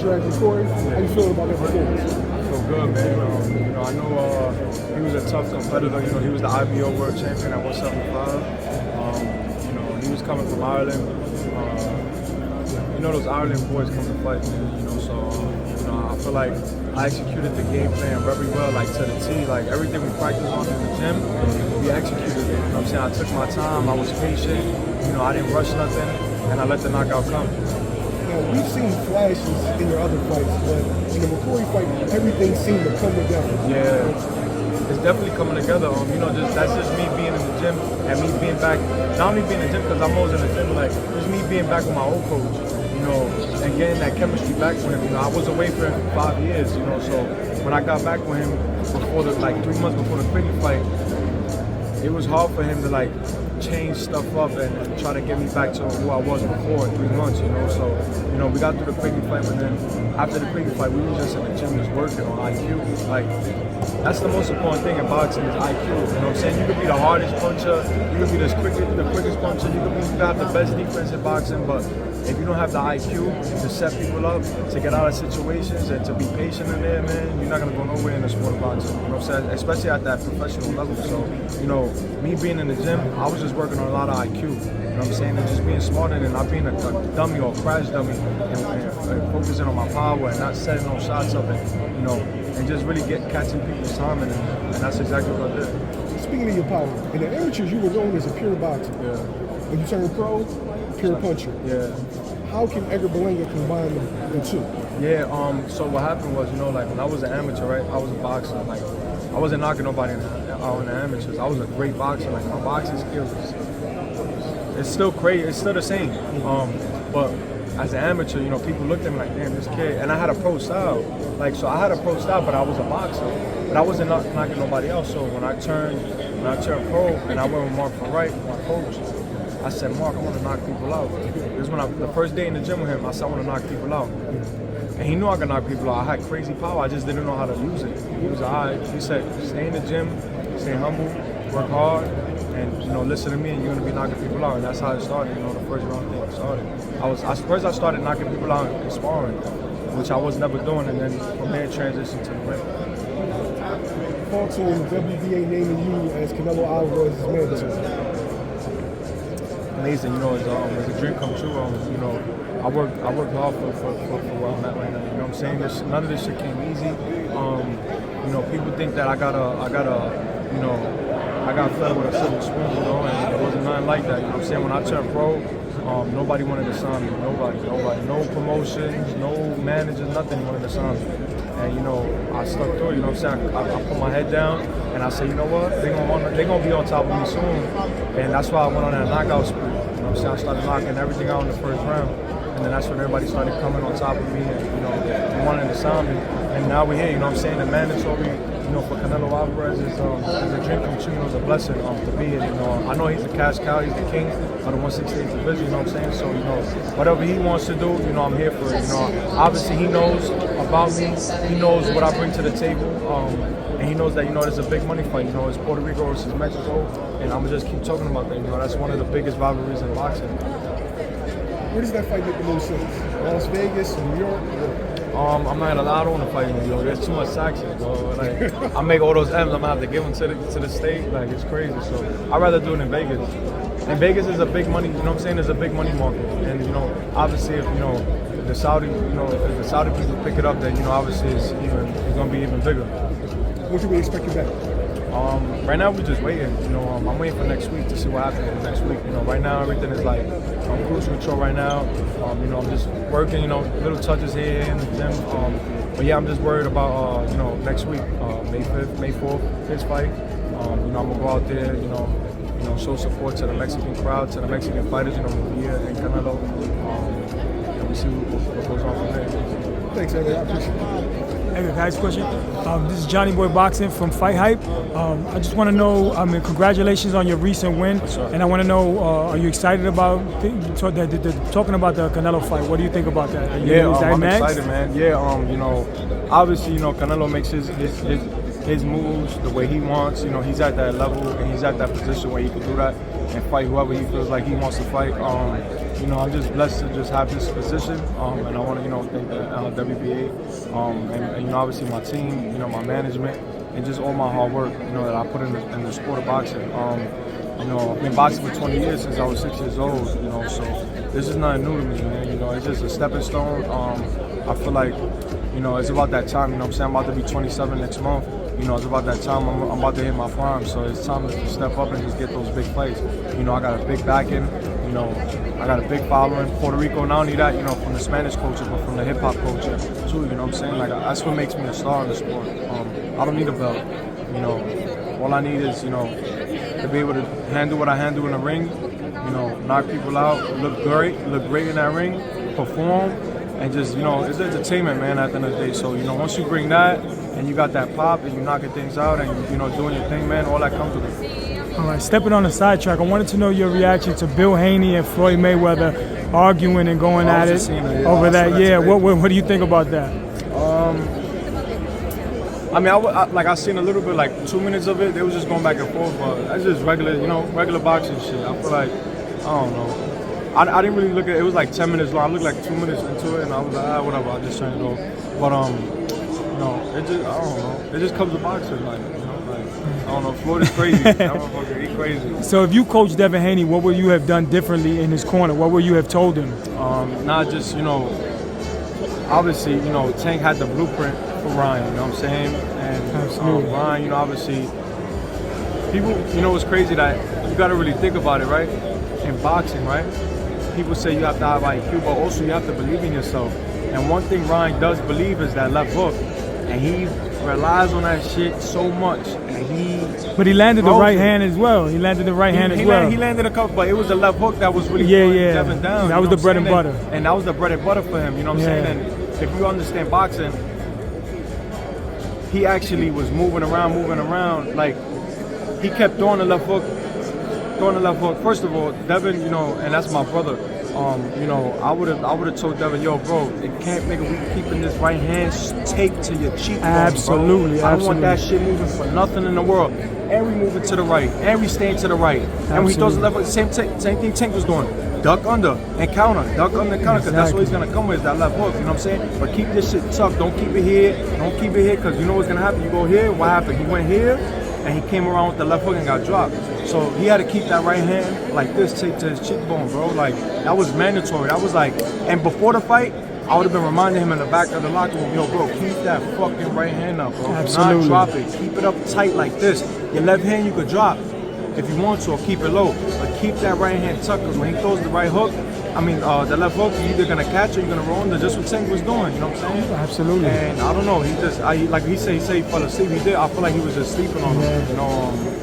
Corey, how you feeling about that performance? I feel good, man. I know he was a tough competitor. He was the IBO World Champion at 175. He was coming from Ireland. Those Ireland boys come to fight, man. So I feel like I executed the game plan very well, like to the T. Like everything we practiced on in the gym, we executed it. You know what I'm saying? I took my time. I was patient. I didn't rush nothing, and I let the knockout come. Now, we've seen flashes in your other fights, but in the McCrory fight, everything seemed to come together. Yeah, it's definitely coming together. That's just me being in the gym and me being back. Not only being in the gym because I'm always in the gym, like just me being back with my old coach, and getting that chemistry back with him. I was away for 5 years, so when I got back with him before 3 months before the Quickie fight, it was hard for him to change stuff up and try to get me back to who I was before in 3 months, So, we got through the Quickie fight, but then after the Quickie fight, we were just in the gym just working on IQ. That's the most important thing in boxing is IQ. You know what I'm saying? You could be the hardest puncher, you could be the quickest puncher, you could have the best defense in boxing, but if you don't have the IQ to set people up, to get out of situations, and to be patient in there, man, you're not going to go nowhere in the sport of boxing. You know what I'm saying? Especially at that professional level. So, me being in the gym, I was just working on a lot of IQ. You know what I'm saying? And just being smarter and not being a dummy or a crash dummy and focusing on my power and not setting no shots up and just really catching people's time. And that's exactly what I did. Speaking of your power, in the amateurs, you were known as a pure boxer. Yeah. When you turned pro, pure puncher. Yeah. How can Edgar Berlanga combine the two? Yeah, so what happened was, when I was an amateur, right, I was a boxer. I wasn't knocking nobody out in the amateurs. I was a great boxer. My boxing skills, it's still crazy. It's still the same. But as an amateur, people looked at me like, damn, this kid. And I had a pro style. So I had a pro style, but I was a boxer. But I wasn't knocking nobody else. So when I turned pro and I went with Mark from Wright, my coach, I said, Mark, I want to knock people out. This was the first day in the gym with him. I said, I want to knock people out. And he knew I could knock people out. I had crazy power. I just didn't know how to use it. He was all right. He said, stay in the gym, stay humble, work hard, and listen to me, and you're going to be knocking people out. And that's how it started. The first round thing started. First I started knocking people out in sparring, which I was never doing, and then from there transitioned to the ring. Thoughts on WBA naming you as Canelo Alvarez's manager? Amazing, it's a dream come true. I worked hard for where I'm at right now. You know what I'm saying? None of this shit came easy. People think that I got fed with a silver spoon, and it wasn't nothing like that. You know what I'm saying? When I turned pro, nobody wanted to sign me. Nobody. No promotions, no managers, nothing wanted to sign me. And I stuck through. You know what I'm saying? I put my head down, and I said, you know what? They're gonna be on top of me soon. And that's why I went on that knockout spree. You know what I'm saying? I started knocking everything out in the first round. And then that's when everybody started coming on top of me and wanting to sign me. And now we're here, you know what I'm saying? The mandatory, for Canelo Alvarez is a dream come true, it's a blessing to be here. I know he's the cash cow, he's the king of the 168 division, you know what I'm saying? So, whatever he wants to do, I'm here for it. Obviously he knows about me, he knows what I bring to the table, and he knows that, there's a big money fight, it's Puerto Rico versus Mexico, and I'm gonna just keep talking about that, that's one of the biggest rivalries in boxing. Where does that fight make the most sense? Las Vegas, New York? I'm not gonna lie, I don't want to fight in New York. There's too much taxes, bro. I make all those M's, I'm gonna have to give them to the state. It's crazy. So I'd rather do it in Vegas. And Vegas is a big money, you know what I'm saying? It's a big money market. And obviously if the Saudi, if the Saudi people pick it up, then obviously it's gonna be even bigger. When can we expect you back? Right now we're just waiting. I'm waiting for next week to see what happens next week. Right now everything is on cruise control right now. I'm just working. Little touches here in the gym. But yeah, I'm just worried about next week, May 5th, May 4th, his fight. I'm gonna go out there. Show support to the Mexican crowd, to the Mexican fighters. Mia and Canelo. And we see what goes on from there. Thanks, Edgar. I appreciate it. Edgar, guys, question. This is Johnny Boy Boxing from Fight Hype. I just want to know, congratulations on your recent win. And I want to know, are you excited about talking about the Canelo fight? What do you think about that? I'm excited, man. Yeah, obviously, Canelo makes his his moves, the way he wants. You know, he's at that level and he's at that position where he can do that and fight whoever he feels like he wants to fight. You know, I'm just blessed to just have this position, and I want to, you know, thank the WBA, and you know, obviously my team, you know, my management, and just all my hard work, you know, that I put in the sport of boxing. You know, I've been boxing for 20 years since I was 6 years old, you know, so this is nothing new to me, man. You know, it's just a stepping stone. I feel like, you know, it's about that time, you know what I'm saying? I'm about to be 27 next month. You know, it's about that time. I'm about to hit my prime, so it's time to step up and just get those big fights. You know, I got a big backing. You know, I got a big following. Puerto Rico, not only that, you know, from the Spanish culture, but from the hip-hop culture, too, you know what I'm saying? Like, that's what makes me a star in the sport. I don't need a belt, you know. All I need is, you know, to be able to handle what I handle in the ring, you know, knock people out, look great in that ring, perform, and just, you know, it's entertainment, man, at the end of the day. So, you know, once you bring that, and you got that pop, and you knocking things out, and, you know, doing your thing, man, all that comes with it. All right, stepping on the sidetrack, I wanted to know your reaction to Bill Haney and Floyd Mayweather arguing and going at it over that. Yeah, what do you think about that? I mean, I seen a little bit, like 2 minutes of it. They was just going back and forth, but that's just regular, you know, regular boxing shit. I feel like, I don't know. I didn't really look at it. It was like 10 minutes long. I looked like 2 minutes into it, and I was like, whatever. I just turned it off. But you know, it just, I don't know. It just comes to boxing, like, you know, like, I don't know. Floyd is crazy. That motherfucker, he crazy. So if you coach Devin Haney, what would you have done differently in his corner? What would you have told him? Not just, you know, obviously, you know, Tank had the blueprint for Ryan, you know what I'm saying? And Ryan, you know, obviously, people, you know, it's crazy that you got to really think about it, right? In boxing, right? People say you have to have IQ, but also you have to believe in yourself. And one thing Ryan does believe is that left hook, and he relies on that shit so much. And but he landed the right hand as well. He landed the right hand as well. He landed a couple, but it was the left hook that was really pulling Devin down. That was the bread and butter. And that was the bread and butter for him. You know what I'm saying? And if you understand boxing, he actually was moving around. Like, he kept throwing the left hook. First of all, Devin, you know, and that's my brother. You know, I would have told Devin, yo, bro, it can't make we keeping this right hand taped to your cheekbone. Absolutely, bro. I don't want that shit moving for nothing in the world. And we moving to the right, and we staying to the right. And when he throws the left hook, same thing Tank was doing. Duck under and counter, because that's what he's gonna come with, is that left hook, you know what I'm saying? But keep this shit tucked, don't keep it here, because you know what's gonna happen. You go here, what happened? He went here, and he came around with the left hook and got dropped. So he had to keep that right hand like this, taped to his cheekbone, bro. Like, that was mandatory. That was like, and before the fight, I would have been reminding him in the back of the locker room, yo, bro, keep that fucking right hand up, bro. Absolutely. Do not drop it. Keep it up tight like this. Your left hand you could drop if you want to, or keep it low. But keep that right hand tucked, because when he throws the right hook, the left hook, you're either gonna catch or you're gonna roll under, just what Tank was doing, you know what I'm saying? Absolutely. And I don't know, he just, like he said he fell asleep. He did. I feel like he was just sleeping on him, you know.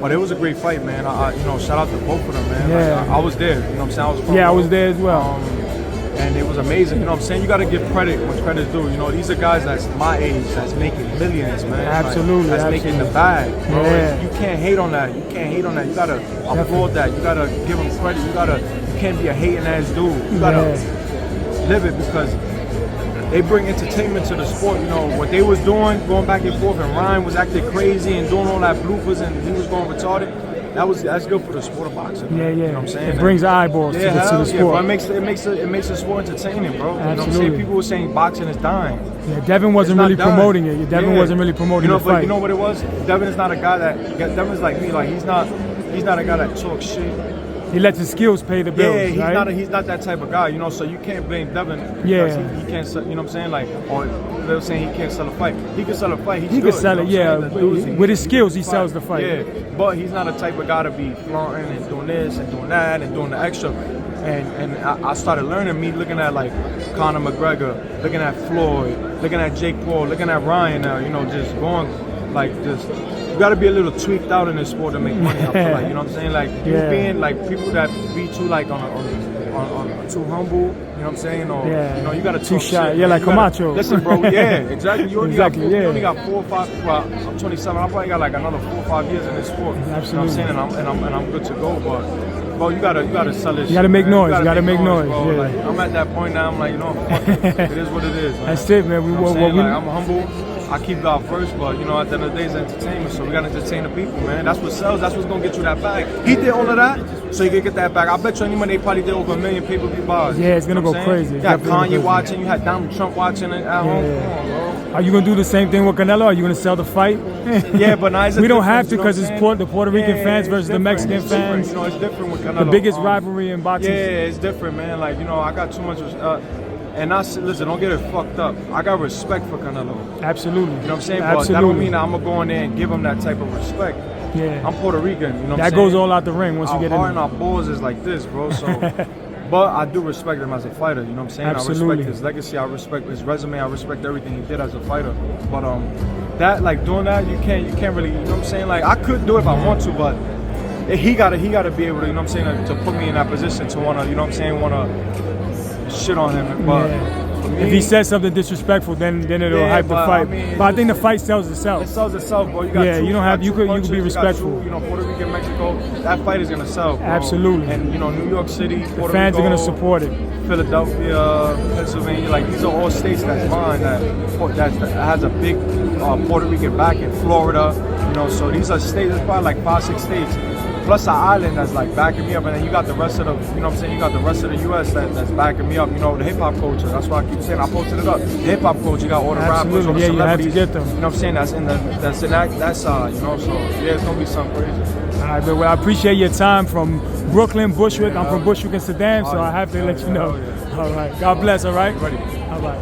But it was a great fight, man. You know, shout out to both of them, man. Yeah. Like, I was there, you know what I'm saying? I was there as well. And it was amazing, you know what I'm saying? You got to give credit when credit's due. You know, these are guys that's my age, that's making millions, man. Absolutely. Like, that's making the bag, bro. Yeah. You can't hate on that. You got to applaud that. You got to give them credit. You can't be a hating ass dude. You got to live it, because they bring entertainment to the sport. You know, what they was doing, going back and forth, and Ryan was acting crazy and doing all that bloopers, and he was going retarded. That's good for the sport of boxing. Yeah, You know what I'm saying? It brings eyeballs to the sport. Yeah, bro. It makes the sport entertaining, bro. You know what I'm saying? People were saying boxing is dying. Yeah, Devin wasn't really promoting it. Devin wasn't really promoting the fight. But you know what it was? Devin is not a guy Devin's like me. Like, he's not a guy that talks shit. He lets his skills pay the bills. Yeah, he's not that type of guy, you know. So you can't blame Devin because he can't. You know what I'm saying? Like, or they were saying he can't sell a fight. He can sell a fight. He can sell it. Yeah, with his skills, he sells the fight. Yeah, but he's not a type of guy to be flaunting and doing this and doing that and doing the extra. And I started learning, me looking at like Conor McGregor, looking at Floyd, looking at Jake Paul, looking at Ryan now. You know, just going like just. You gotta be a little tweaked out in this sport to make money. I feel like, you know what I'm saying? Like, you being like people that be too like on too humble, you know what I'm saying? Or you know, you gotta too talk shy. shit. Yeah, like Camacho. Listen, bro. Yeah, exactly. You only got 4 or 5. Well, I'm 27. I probably got like another 4 or 5 years in this sport. Absolutely. You know what I'm saying? And I'm good to go. But bro, you gotta sell this. You gotta make noise. You gotta make noise. Bro. Like, I'm at that point now. I'm like, you know, fuck it. It is what it is. Man. That's it, man. I'm humble. I keep God first, but you know, at the end of the day, it's entertainment, so we gotta entertain the people, man. That's what sells. That's what's gonna get you that bag. He did all of that, so you can get that bag. I bet you any money they probably did over 1 million pay-per-view buys. Yeah, it's gonna go crazy. You had Kanye watching, you had Donald Trump watching it at home. Come on, bro. Are you gonna do the same thing with Canelo? Are you gonna sell the fight? Yeah, but now we don't have to because it's the Puerto Rican fans versus the Mexican fans. You know, it's different with Canelo. The biggest rivalry in boxing. Yeah, it's different, man. Like, you know, I got too much. And listen, don't get it fucked up. I got respect for Canelo. Absolutely. You know what I'm saying? Absolutely. But that don't mean that I'm gonna go in there and give him that type of respect. Yeah. I'm Puerto Rican. You know what I'm saying? That goes all out the ring once you get in. Our heart and our balls is like this, bro. So. But I do respect him as a fighter, you know what I'm saying? Absolutely. I respect his legacy, I respect his resume, I respect everything he did as a fighter. But that, like, doing that, you can't really, you know what I'm saying? Like, I could do it if I want to, but he gotta be able to, you know what I'm saying, to put me in that position to wanna, you know what I'm saying, wanna shit on him. But me, if he says something disrespectful, then it'll hype the fight. I mean, but I think the fight sells itself. It sells itself, bro. You got you don't have you could be respectful. You know, Puerto Rico, Mexico, that fight is gonna sell, bro. Absolutely. And you know, New York City, Puerto fans Rico, are gonna support it. Philadelphia, Pennsylvania, like these are all states that's mine that has a big Puerto Rican backing. Florida, you know, so these are states. There's probably like 5-6 states. Plus an island that's like backing me up, and then you got the rest of the, you know what I'm saying, you got the rest of the U.S. that's backing me up. You know, the hip hop culture. That's why I keep saying, I posted it up. The hip hop culture, you got all the rappers, all the celebrities. You have to get them. You know what I'm saying? That's in that side. You know, so yeah, it's gonna be something crazy. All right, but well, I appreciate your time from Brooklyn, Bushwick. I'm from Bushwick and Saddam, so I have to let you know. All right, God bless. All right. Ready. All right.